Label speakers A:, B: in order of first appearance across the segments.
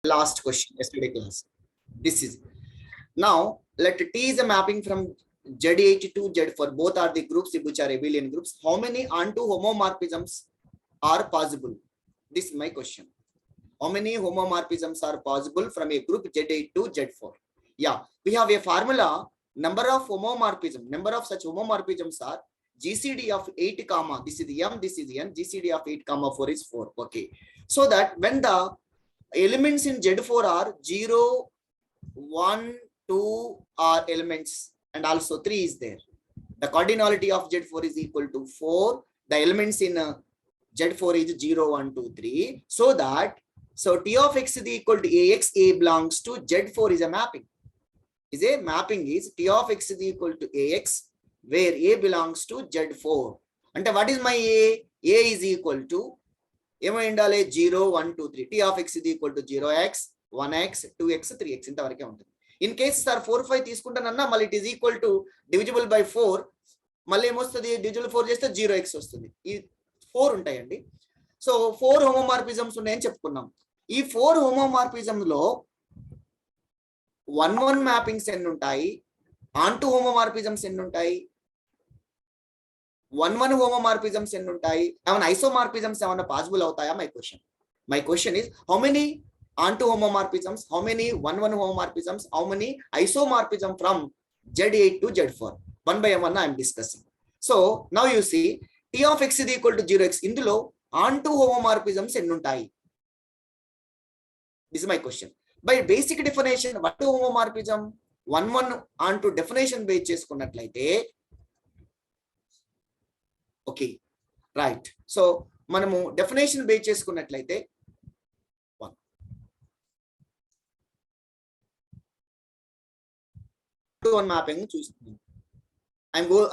A: last question yesterday class. This is now let T is a mapping from Z8 to Z4. Both are the groups which are abelian groups. How many onto homomorphisms are possible? This is my question. How many homomorphisms are possible from a group Z8 to Z4? Yeah, we have a formula. Number of homomorphism, number of such homomorphisms are GCD of 8 comma, this is M, this is N, GCD of 8 comma 4 is 4. Okay, so that when the elements in Z4 are 0, 1, 2 are elements, and also 3 is there. The cardinality of Z4 is equal to 4. The elements in Z4 is 0, 1, 2, 3. So T of x is equal to AX, A belongs to Z4 is a mapping. Is a mapping is T of x is equal to AX, where A belongs to Z4. And what is my A? A is equal to 0, 1, 2, 3. T of x is equal to 0x, 1x, 2x, 3x. In case 4, 5 తీసుకుంటానన్నా మళ్ళీ it is equal to divisible by 4. మళ్ళీ ఏమొస్తుంది divisible 4 చేస్తే 0x వస్తుంది. ఈ 4 ఉంటాయండి. So 4 homomorphisms ఉన్నాయని చెప్పుకున్నాం. ఈ 4 హోమోమార్ఫిజం లో 1 మ్యాపింగ్స్ ఎన్ని ఉంటాయి? ఆన్ టు హోమోమార్ఫిజమ్స్ ఎన్ని ఉంటాయి? 1 హోమోమార్ఫిజమ్స్ ఎన్ని ఉంటాయి? ఏమైనా ఐసోమార్ఫిజమ్స్ ఏమైనా పాసిబుల్ అవుతాయా? My question is how many onto homomorphisms, how many 1 homomorphisms, how many isomorphism from Z8 to Z4. One by one I am discussing. So now you see T of x is equal to 0x. Indulo onto homomorphisms enni untayi? This is my question. By basic definition, what is homomorphism? 1 onto definition base చేసుకున్నట్లయితే okay, right. So మనము definition base చేసుకున్నట్లయితే 1 mapping చూస్తున్నాను.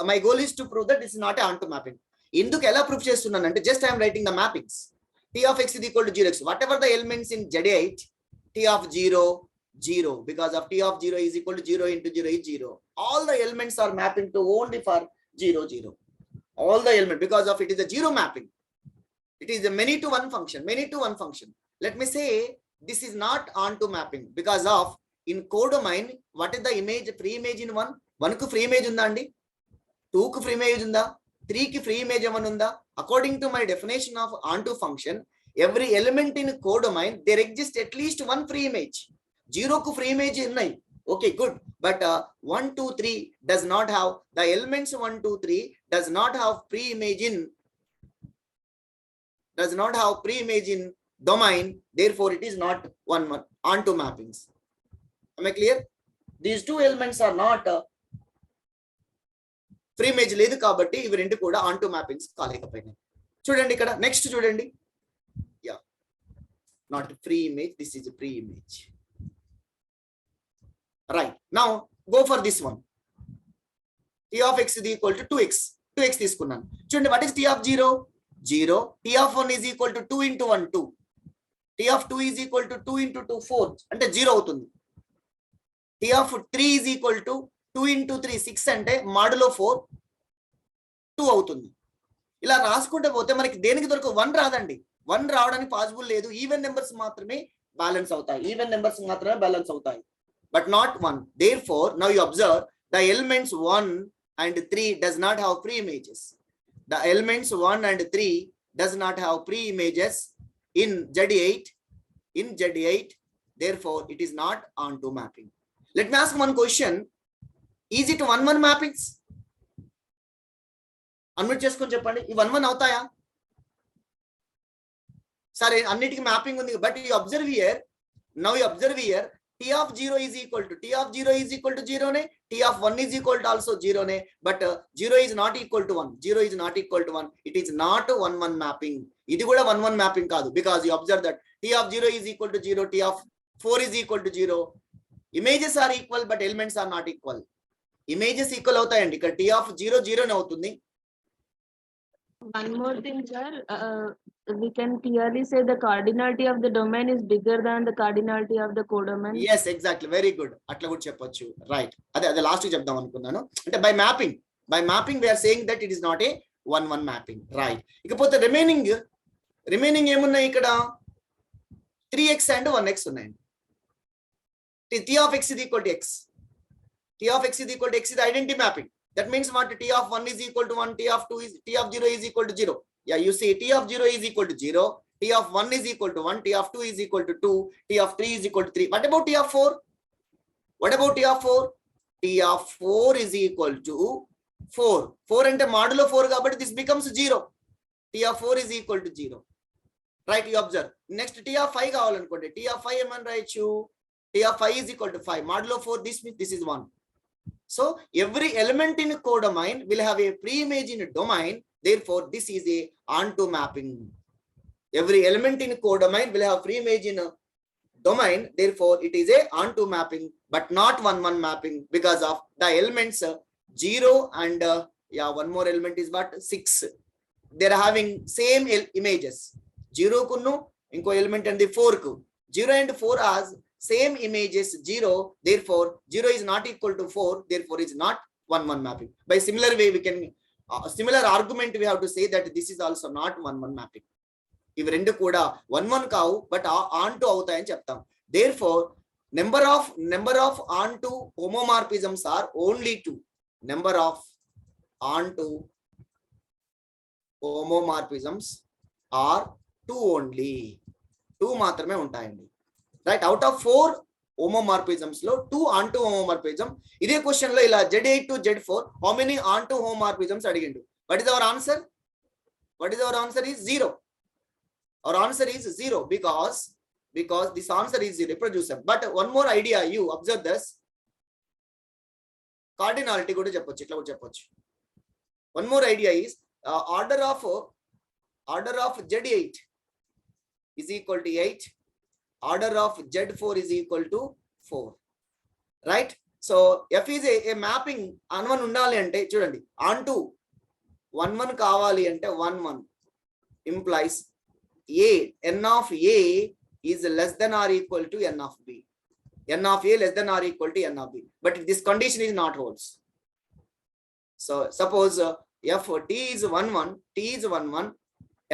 A: My goal is to prove that this is not a onto mapping. ఎందుకు ఎలా proof చేస్తున్నానంటే just I am writing the mappings. T of x is equal to 0x. Whatever the elements in Z8, T of 0, 0, because of T of 0 is equal to 0 into 0 is 0. All the elements are mapping to only for 0, 0. All the elements, because of it is a 0 mapping. It is a many to one function. Let me say this is not onto mapping because of in codomain, what is the image, free image in 1? 1 ku free image unda andi, 2 ku free image unda, 3 ki free image amana unda. According to my definition of onto function, every element in codomain there exists at least 1 free image. 0 ku free image unnai. Okay, good. But 1, 2, 3 does not have, the elements 1, 2, 3 does not have free image in domain. Therefore it is not 1 onto mappings. Am I clear? These two elements are not free image లేదు కాబట్టి ఇవి రెండు కూడా onto mappings కాలేకపోయినాయి. చూడండి ఇక్కడ next చూడండి. Yeah, not free image, this is a free image. Right, now go for this one. T of x is equal to 2x తీసుకున్నాను. చూడండి, what is T of 0? 0. T of 1 is equal to 2 into 1 2. T of 2 is equal to 2 into 2 4 అంటే 0 అవుతుంది. T of 3 is equal to 2 into 3 6 అంటే మాడులో 4 2 అవుతుంది. ఇలా రాసుకుంటే పోతే మనకి దేనికి దొరక 1 రాదండి. 1 రావడానికి పాసిబుల్ లేదు. ఈవెన్ నెంబర్స్ మాత్రమే బ్యాలెన్స్ అవుతాయి. But not 1. Therefore now you observe the elements 1 and 3 does not have free images. The elements 1 and 3 does not have free images in Z8. Therefore it is not onto mapping. Let me ask one question. Is it 1 mappings? Unmute చేసుకొని చెప్పండి. ఈ 1 అవుతాయా? సరే, అన్నిటికీ mapping ఉంది. But you observe here, now you observe here T of 0 is equal to 0 ne, T of 1 is equal to also 0 ne, but 0 is not equal to 1. It is not 1 mapping. ఇది కూడా 1 mapping కాదు, because you observe that T of 0 is equal to 0, T of 4 is equal to 0. Images are equal but elements are not equal. Images equal అవుతాయండి. ఇక్కడ T of 0 0 అవుతుంది.
B: One more thing, sir. We can clearly say the cardinality of the domain is bigger than the cardinality of the codomain.
A: Yes, exactly. Very good. అట్లా కూడా చెప్పొచ్చు. Right. అదే last చెప్దాం అనుకున్నాను. అంటే by mapping we are saying that it is not a 1 mapping. Right. ఇకపోతే remaining ఏమున్నాయి ఇక్కడ? 3x and 1x ఉన్నాయండి. T of x is equal to x. T of x is equal to x is the identity mapping. That means what? T of 1 is equal to 1, T of 2 is, T of 0 is equal to 0. Yeah, you see T of 0 is equal to 0, T of 1 is equal to 1, T of 2 is equal to 2, T of 3 is equal to 3. What about T of 4? What about T of 4? T of 4 is equal to 4. 4 and modulo 4 కాబట్టి this becomes 0. T of 4 is equal to 0. Right, you observe. Next T of 5 కావాలనుకోండి. T of 5 ఏమని రాయొచ్చు? T of 5 is equal to 5. Modulo 4, this means this is 1. So every element in codomain will have a pre-image in domain. Therefore, this is a onto mapping. Every element in codomain will have pre-image in a domain. Therefore, it is a onto mapping, but not 1-1 mapping because of the elements 0 and yeah, one more element is what? 6. They are having same images. 0 kunnu inko element and the 4 ku. 0 and 4 has same images 0, therefore 0 is not equal to 4, therefore is not 1-1 mapping. By similar way we can similar argument we have to say that this is also not 1-1 mapping. ఇవి రెండు కూడా 1-1 కావు, but on to అవుతాయని చెప్తాం. therefore number of on to homomorphisms are only 2. number of on to homomorphisms are 2 only. 2 మాత్రమే ఉంటాయండి. Right, out of 4 homomorphisms లో 2 onto homomorphism. ఇదే క్వశ్చన్ లో ఇలా Z8 to Z4 how many onto homomorphisms అడిగిండు. what is our answer? is 0. Our answer is 0 because this answer is reproducible. But one more idea, you observe this. Cardinality కూడా చెప్పొచ్చు, ఇట్లా కూడా చెప్పొచ్చు. One more idea is order of Z8 is equal to 8. Order of Z4 is equal to 4. Right? So F is a mapping. On1 ఉండాలి అంటే చూడండి, onto 1-1 కావాలి అంటే 1-1 implies A, n of A is less than or equal to n of B. N of A less than or equal to n of B. But this condition is not holds. So suppose F T is 1-1, T is 1-1,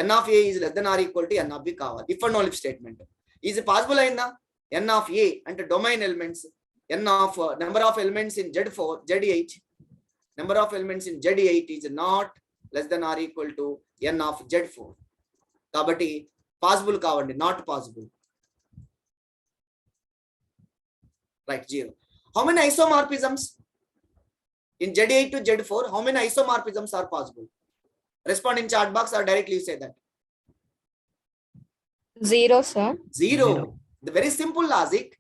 A: n of A is less than or equal to n of B కావాలి. If and only if statement. Is it possible అయిందా? n of A అంటే domain elements, n of number of elements in Z4, Z8, number of elements in Z8 is not less than or equal to n of Z4. కాబట్టి possible కావండి, not possible. Right, 0. How many isomorphisms in Z8 to Z4? How many isomorphisms are possible? Respond in chat box or directly say that.
C: 0 sir.
A: 0. The very simple logic.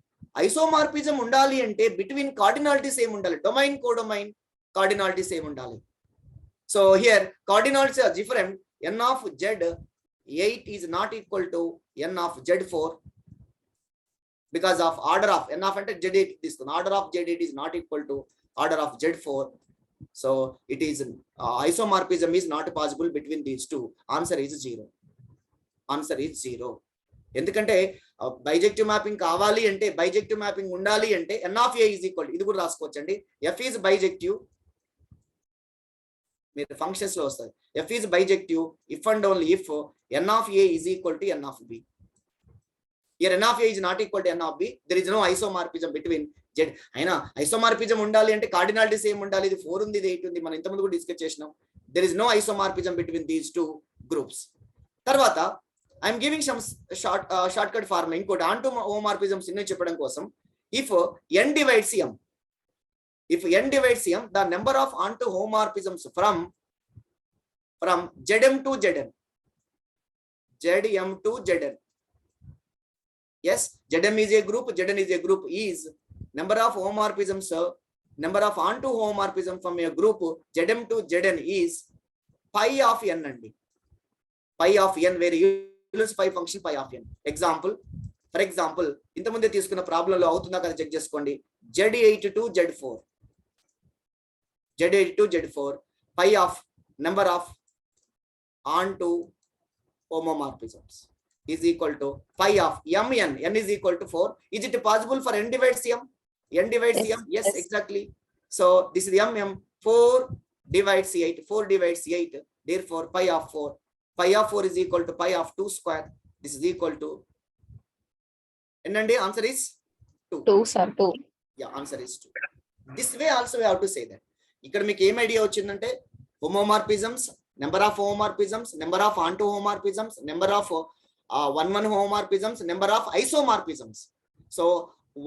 A: Isomorphism ఉండాలి అంటే between కార్డినాలిటీస్ ఏమి ఉండాలి? Domain codomain cardinalities ఏమి ఉండాలి? So here cardinalities are different. n of Z8 is not equal to n of Z4 because of order of n of అంటే Z8 తీసుకున్న order of Z8 is not equal to order of Z4. So it is isomorphism is not possible between these two. Answer is 0. Answer is 0. ఎందుకంటే bijective mapping కావాలి అంటే, bijective mapping ఉండాలి అంటే n of A is equal, ఇది కూడా రాసుకోవచ్చండి. F is bijective, మీరు functions లో వస్తారు. F is bijective if and only if n of A is equal to n of B. Here n of A is not equal to n of B, there is no isomorphism between Z. అయినా isomorphism ఉండాలి అంటే కార్డినాలిటీస్ ఏమి ఉండాలి? ఇది 4 ఉంది, ఇది 8 ఉంది, మనం ఇంతకుముందు కూడా డిస్కస్ చేసినాం. there is no isomorphism between these two groups. తర్వాత I'm giving some short cut formula. ఇంకోటి onto homomorphisms ఇన్ని చెప్పడం కోసం, if n divides m, if n divides m, the number of onto homomorphisms from Zm to Zn, Zm to Zn, yes, Zm is a group, Zn is a group, is number of homomorphisms, number of onto homomorphism from a group Zm to Zn is pi of n అండి. pi of n, where you use pi function pi of n. Example, for example, ఇంతకుముందే తీసుకున్న problem లో అవుతుందా కదా check చేసుకోండి. Z8 to Z4, Z8 to Z4, pi of number of onto homomorphisms is equal to pi of mn. N is equal to 4. Is it possible for n divides m? N divides
C: Yes,
A: m? Yes,
C: yes.
A: exactly. So this is mm. 4 divides 8. 4 divides 8. Therefore pi of 4. Pi of 4 is equal to pi of 2 square. This is equal to ఏంటండి answer is 2.
C: 2 sir, 2.
A: Yeah, answer is 2. This way also we have to say that. ఇక్కడ మీకు ఏం idea వచ్చిందంటే homomorphisms, number of homomorphisms, number of onto homomorphisms, number of 1-1 homomorphisms, number of isomorphisms. So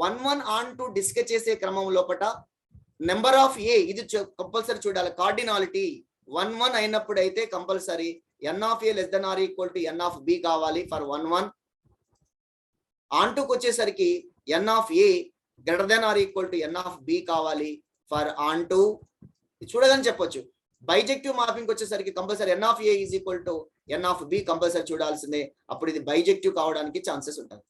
A: 1-1 onto discuss చేసే క్రమం లోపట number of ఏ ఇది compulsory చూడాలి. Cardinality 1-1 అయినప్పుడు అయితే compulsory n of a less than or equal to n of b కావాలి for 1-1. ఆన్ టుకి వచ్చేసరికి n of a greater than or equal to n of b కావాలి ఫర్ ఆన్ టు. చూడదని చెప్పొచ్చు. బైజెక్టివ్ మార్పింగ్ వచ్చేసరికి compulsory n of a is equal to n of b compulsory చూడాల్సిందే. అప్పుడు ఇది బైజెక్టివ్ కావడానికి ఛాన్సెస్ ఉంటాయి.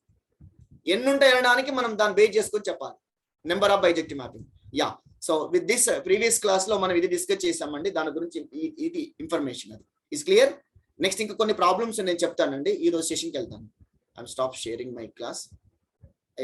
A: ఎన్ని ఉంటాయి అనడానికి మనం దాన్ని బేస్ చేసుకొని చెప్పాలి number of bijective mapping. Yeah, so with this previous class లో మనం ఇది డిస్కస్ చేసామండి. దాని గురించి ఇది ఇన్ఫర్మేషన్ అది ఇస్ క్లియర్. నెక్స్ట్ ఇంకా కొన్ని ప్రాబ్లమ్స్ నేను చెప్తానండి. ఈ రోజు సెషన్కి వెళ్తాను. I'm stop sharing my class.